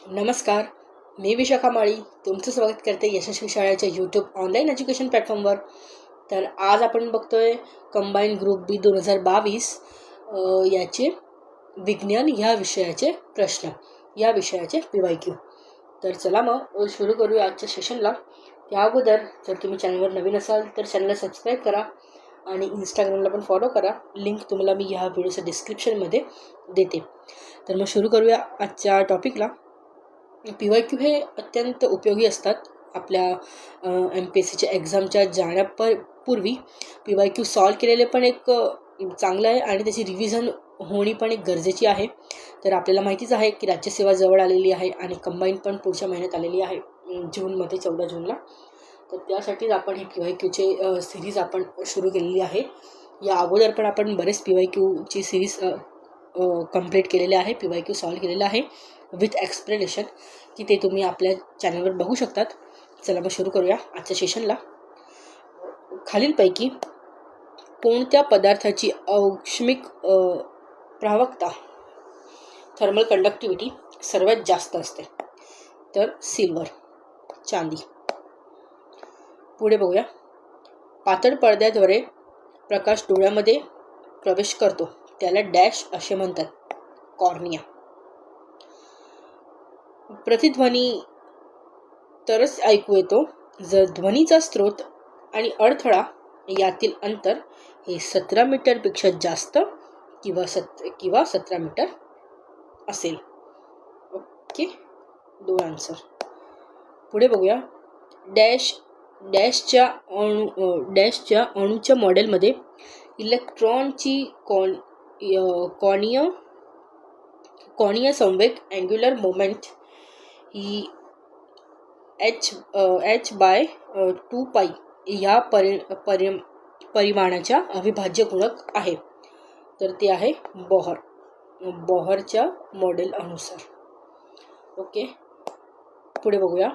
नमस्कार, मी विशाखा माळी तुमचं स्वागत करते यशस्वी शाळेच्या यूट्यूब ऑनलाईन एज्युकेशन प्लॅटफॉर्मवर. तर आज आपण बघतोय कंबाईन ग्रुप बी 2022 याचे विज्ञान ह्या विषयाचे प्रश्न, या विषयाचे PYQ. तर चला मग सुरू करूया आजच्या सेशनला. त्या अगोदर जर तुम्ही चॅनलवर नवीन असाल तर चॅनलला सबस्क्राईब करा आणि इंस्टाग्रामला पण फॉलो करा. लिंक तुम्हाला मी ह्या व्हिडिओच्या डिस्क्रिप्शनमध्ये देते. तर मग सुरू करूया आजच्या टॉपिकला. PYQ हे अत्यंत उपयोगी असतात. आपल्या MPSCच्या एक्झामच्या जाण्यापूर्वी PYQ सॉल्व केलेले पण एक चांगलं आहे आणि त्याची रिव्हिजन होणी पण एक गरजेची आहे. तर आपल्याला माहितीच आहे की राज्यसेवा जवळ आलेली आहे आणि कंबाईन पण पुढच्या महिन्यात आलेली आहे, जूनमध्ये, 14 जूनला. तर त्यासाठीच आपण ही PYQचे सिरीज आपण सुरू केलेली आहे. या अगोदर पण आपण बरेच PYQची सिरीज कंप्लीट केलेले आहे, PYQ सॉल्व केलेलं आहे विथ एक्सप्लेनेशन, की ते तुम्ही आपल्या चॅनलवर बघू शकतात. चला मग सुरू करूया आजच्या सेशनला. खालीलपैकी कोणत्या पदार्थाची औष्णिक प्रवाहकता, थर्मल कंडक्टिव्हिटी सर्वात जास्त असते? तर सिल्वर, चांदी. पुढे बघूया. पातळ पडद्याद्वारे प्रकाश डोळ्यामध्ये प्रवेश करतो त्याला डॅश असे म्हणतात? कॉर्निया. प्रतिध्वनी तरच ऐकू येतो जर ध्वनीचा स्रोत आणि अडथळा यातील अंतर हे 17 मीटरपेक्षा जास्त किंवा 17 मीटर असेल. Okay, 2 answer. पुढे बघूया. डॅशच्या अणूच्या मॉडेलमध्ये इलेक्ट्रॉनची कोनीय संवेग अँग्युलर मोमेंट ही h/2π या परिमाणाच्या अविभाज्य गुणक आहे. तर ते आहे बोहरच्या मॉडेल अनुसार. ओके, पुढे बघूया.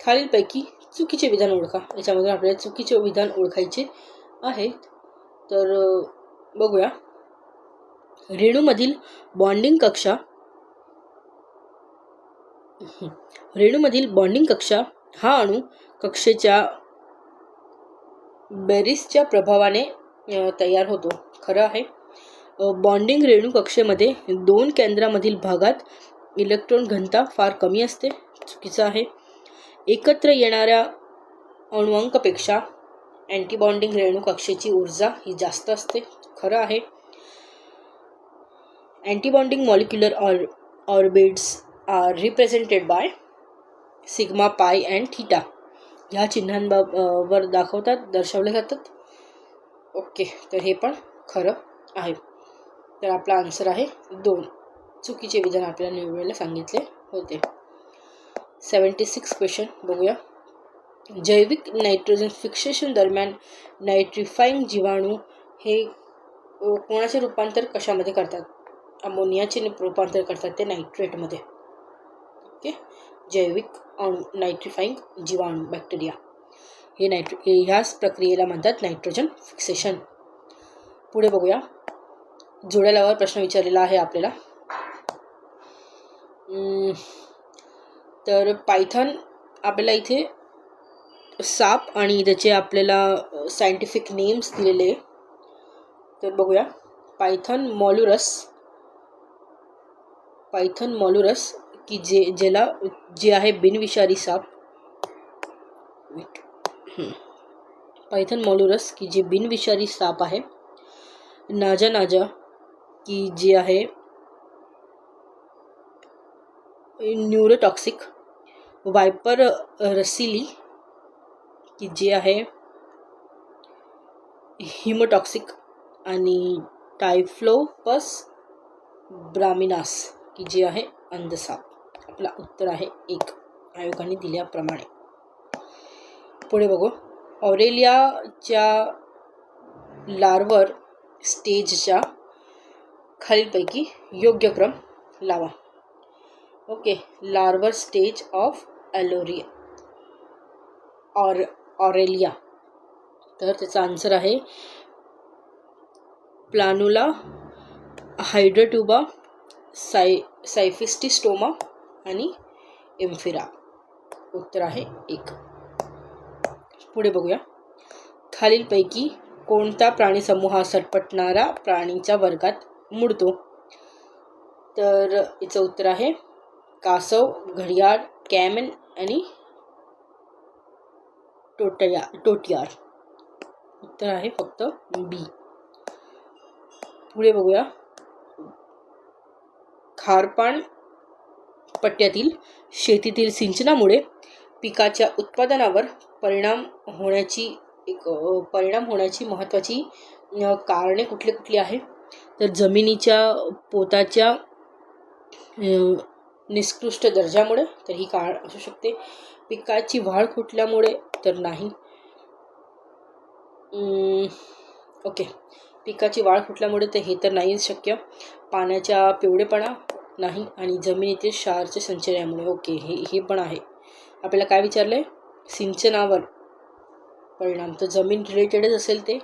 खालीलपैकी चुकीचे विधान ओळखा. याच्यामध्ये आपल्याला चुकीचे विधान ओळखायचे आहेत. तर बघूया. रेणूमधील बॉन्डिंग कक्षा हा अणू कक्षेच्या बेरीजच्या प्रभावाने तयार होतो. खरं आहे. बॉन्डिंग रेणू कक्षेमध्ये 2 केंद्रामधील भागात इलेक्ट्रॉन घनता फार कमी असते. चुकीचं आहे. एकत्र येणाऱ्या अणुअंकापेक्षा अँटीबॉन्डिंग रेणू कक्षेची ऊर्जा ही जास्त असते. खरं आहे. Antibonding molecular orbits are represented by sigma, pi and theta ह्या चिन्हांवर दर्शवले जातात. ओके, तर हे पण खरं आहे. तर आपला आन्सर आहे 2. चुकीचे विधान आपल्याला निवडायला सांगितले होते. 76 क्वेश्चन बघूया. जैविक नायट्रोजन फिक्सेशन दरम्यान नायट्रिफाईंग जीवाणू हे कोणाचे रूपांतर कशामध्ये करतात? अमोनियाचे रूपांतर करतात ते नायट्रेटमध्ये. ओके, जैविक अणू नायट्रिफाईंग जीवाणू बॅक्टेरिया हे ह्याच प्रक्रियेला म्हणतात नायट्रोजन फिक्सेशन. पुढे बघूया. जोड्या लावावर प्रश्न विचारलेला आहे आपल्याला. तर पायथन आपल्याला इथे साप आणि त्याचे आपल्याला सायंटिफिक नेम्स दिलेले. तर बघूया. पायथन मॉल्युरस की जे आहे बिनविषारी साप. पायथन मॉल्युरस की जे बिनविषारी साप आहे. नाजा की जे आहे न्यूरोटॉक्सिक. वायपर रसिली की जे आहे हिमोटॉक्सिक. आणि टायफ्लोपस ब्रामिनास की जे आहे अंधसाप. आपला उत्तर आहे 1 आयोगाने दिल्याप्रमाणे. पुढे बघू. ऑरेलियाच्या लार्वर स्टेजच्या खालीलपैकी योग्य क्रम लावा. Okay, larval stage of Aurelia. तर त्याचा आन्सर आहे प्लानुला हायड्रोट्युबा सायफिस्टिस्टोमा आणि एम्फिरा. उत्तर आहे 1. पुढे बघूया. खालीलपैकी कोणता प्राणी समूह हा सरपटणारा प्राणीच्या वर्गात मोडतो? तर याचं उत्तर आहे कासव, घडियाळ, कॅमेल आणि टोटियार. उत्तर आहे फक्त बी. पुढे बघूया. खारपान पट्ट्यातील शेतीतील सिंचनामुळे पिकाच्या उत्पादनावर परिणाम होण्याची महत्त्वाची कारणे कुठली आहे? तर जमिनीच्या पोताच्या निकृष्ट दर्जामुळे, तर ही कारण असू शकते. पिकाची वाढ खुंटल्यामुळे, तर नाही. ओके, पिकाची वाढ खुंटल्यामुळे तर हे तर नाही शक्य. पाण्याच्या पिवळेपणा नाही. आणि जमिनीतील क्षाराच्या संचयनामुळे. ओके, हे पण आहे. आपल्याला काय विचारलं आहे? सिंचनावर परिणाम, तर जमीन रिलेटेडच असेल ते.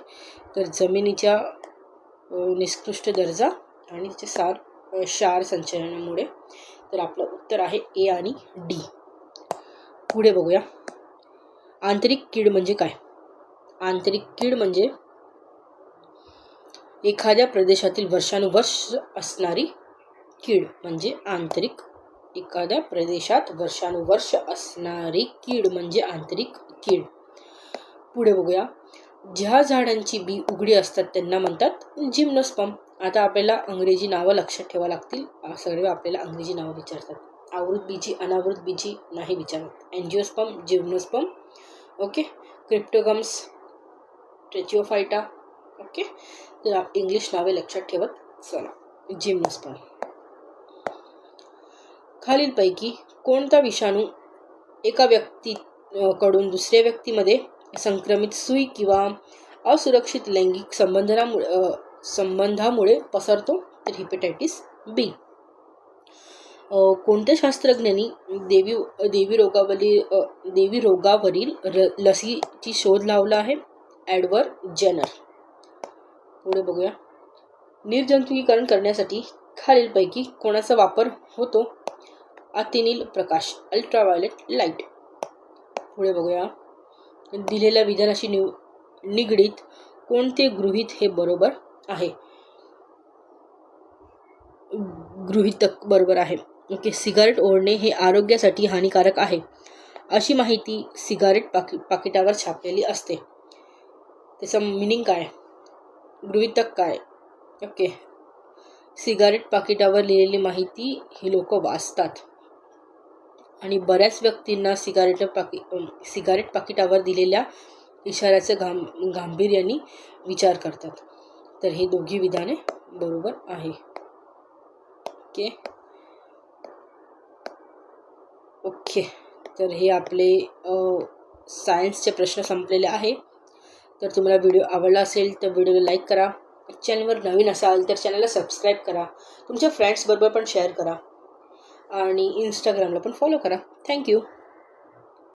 तर जमिनीच्या निकृष्ट दर्जा आणि त्याचे क्षार संचयनामुळे. तर आपलं उत्तर आहे ए आणि डी. पुढे बघूया. आंतरिक कीड म्हणजे काय? आंतरिक कीड म्हणजे एखाद्या प्रदेशातील वर्षानुवर्ष असणारी कीड म्हणजे आंतरिक. एखाद्या प्रदेशात वर्षानुवर्ष असणारी कीड म्हणजे आंतरिक कीड. पुढे बघूया. ज्या झाडांची बी उघडी असतात त्यांना म्हणतात जिम्नोस्पर्म. आता आपल्याला अंग्रेजी नावं लक्षात ठेवावी लागतील. सगळे आपल्याला अंग्रेजी नावं विचारतात. आवृत बीजी, अनावृत बीजी नाही विचारत. एंजिओस्पर्म, जिम्नोस्पर्म. ओके. क्रिप्टोगम्स, ट्रेचिओफायटा. ओके, तर इंग्लिश नावे लक्षात ठेवत चला. जिम्नोस्पर्म. खालीलपैकी कोणता विषाणू एका व्यक्तीकडून दुसऱ्या व्यक्तीमध्ये संक्रमित सुई किंवा असुरक्षित लैंगिक संबंधामुळे पसरतो? तर हेपेटायटिस बी. कोणत्या शास्त्रज्ञांनी देवी रोगावरील लसीची शोध लावला आहे? Edward Jenner. पुढे बघूया. निर्जंतुकीकरण करण्यासाठी खालीलपैकी कोणाचा वापर होतो? अतिनील प्रकाश, अल्ट्राव्हायोलेट लाईट. पुढे बघूया. दिलेल्या विधानाशी निगडीत कोणते गृहीत हे बरोबर आहे? गृहीतक बरोबर आहे. ओके. सिगारेट ओढणे हे आरोग्यासाठी हानिकारक आहे अशी माहिती सिगारेट पाकिटावर छापलेली असते. त्याचं मिनिंग काय? गृहीतक काय? ओके. सिगारेट पाकिटावर लिहिलेली माहिती ही लोक वाचतात आणि बऱ्याच व्यक्तींना सिगारेट पाकिटावर दिलेल्या इशाऱ्याचे गांभीर्याने विचार करतात. तर हे दोघी विधाने बरोबर आहे. ओके. ओके, तर हे आपले सायन्सचे प्रश्न संपलेले आहे. तर तुम्हाला व्हिडिओ आवडला असेल तर व्हिडिओला लाईक करा. चॅनलवर नवीन असाल तर चॅनलला सबस्क्राईब करा. तुमच्या फ्रेंड्सबरोबर पण शेअर करा आणि इंस्टाग्रामला पण फॉलो करा. थँक्यू.